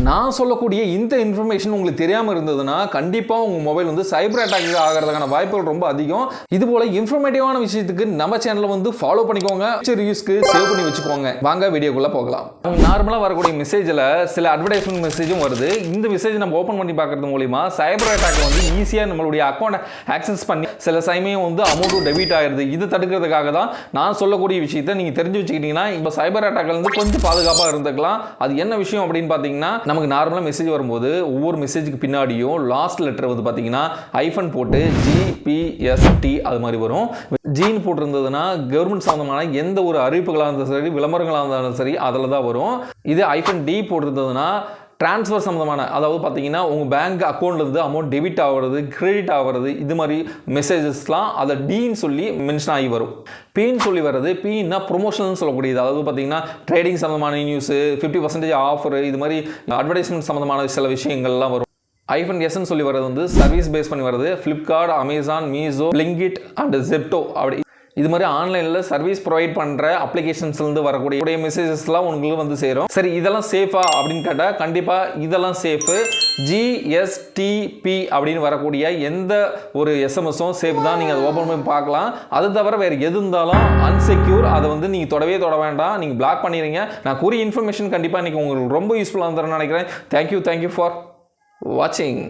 நான் சொல்லக்கூடிய இந்த இன்ஃபர்மேஷன் உங்களுக்கு தெரியாமல் இருந்ததுன்னா கண்டிப்பாக உங்கள் மொபைல் வந்து சைபர் அட்டாக் ஆகிறதுக்கான வாய்ப்புகள் ரொம்ப அதிகம். இது போல இன்ஃபர்மேட்டிவான விஷயத்துக்கு நம்ம சேனலை வந்து ஃபாலோ பண்ணிக்கோங்க, ரிவ்யூஸ்க்கு சேவ் பண்ணி வச்சுக்கோங்க. வாங்க வீடியோக்குள்ளே போகலாம். நார்மலாக வரக்கூடிய மெசேஜில் சில அட்வர்டைஸ்மெண்ட் மெசேஜும் வருது. இந்த மெசேஜ் நம்ம ஓப்பன் பண்ணி பார்க்கறது மூலிமா சைபர் அட்டாக் வந்து ஈஸியாக நம்மளுடைய அக்கௌண்ட் ஆக்சஸ் பண்ணி சில சமயம் வந்து அமௌண்ட்டும் டெபிட் ஆகிடுது. இது தடுக்கிறதுக்காக தான் நான் சொல்லக்கூடிய விஷயத்தை நீங்கள் தெரிஞ்சு வச்சுக்கிட்டீங்கன்னா இப்போ சைபர் அட்டாக்ல இருந்து கொஞ்சம் பாதுகாப்பாக இருந்துக்கலாம். அது என்ன விஷயம் அப்படின்னு பார்த்தீங்கன்னா, நமக்கு நார்மலாக மெசேஜ் வரும்போது ஒவ்வொரு மெசேஜுக்கு பின்னாடியும் லாஸ்ட் லெட்டர் வந்து பார்த்தீங்கன்னா ஐஃபன் போட்டு GPST அது மாதிரி வரும். ஜீன் போட்டிருந்ததுன்னா கவர்மெண்ட் சம்பந்தமான எந்த ஒரு அறிவிப்புகளாக இருந்தாலும் சரி, விளம்பரங்களாக இருந்தாலும் சரி, அதில் தான் வரும். இது -D போட்டிருந்ததுன்னா ட்ரான்ஸ்ஃபர் சம்மந்தமான, அதாவது பார்த்தீங்கன்னா உங்கள் பேங்க் அக்கௌண்ட்லேருந்து அமௌண்ட் டெபிட் ஆகிறது, கிரெடிட் ஆகிறது, இது மாதிரி மெசேஜஸ்லாம் அதை டீன்னு சொல்லி மென்ஷன் ஆகி வரும். பின்னு சொல்லி வர்றது, பின்னா ப்ரொமோஷன் சொல்லக்கூடியது. அதாவது பார்த்தீங்கன்னா ட்ரேடிங் சம்மந்தமான நியூஸு, 50% ஆஃபர், இது மாதிரி அட்வர்டைஸ்மெண்ட் சம்மந்தமான சில விஷயங்கள்லாம் வரும். -S சொல்லி வர்றது வந்து சர்வீஸ் பேஸ் பண்ணி வர்றது. Flipkart, Amazon, Meesho, Blinkit and Zepto அப்படி இது மாதிரி ஆன்லைனில் சர்வீஸ் ப்ரொவைட் பண்ணுற அப்ளிகேஷன்ஸ்லேருந்து வரக்கூடிய மெசேஜஸ்லாம் உங்களுக்கு வந்து சேரும். சரி, இதெல்லாம் சேஃபா அப்படின்னு கேட்டால் கண்டிப்பாக இதெல்லாம் சேஃபு. GSTP அப்படின்னு வரக்கூடிய எந்த ஒரு எஸ்எம்எஸும் சேஃப் தான். நீங்கள் அதை ஓப்பன் பண்ணி பார்க்கலாம். அது தவிர வேறு எது இருந்தாலும் அன்செக்யூர், அதை வந்து நீங்கள் தொடவே தொட வேண்டாம், நீங்கள் பிளாக் பண்ணிடுங்க. நான் கூறிய இன்ஃபர்மேஷன் கண்டிப்பாக இன்றைக்கி உங்களுக்கு ரொம்ப யூஸ்ஃபுல்லாக இருந்ததுன்னு நினைக்கிறேன். தேங்க்யூ ஃபார் வாட்சிங்.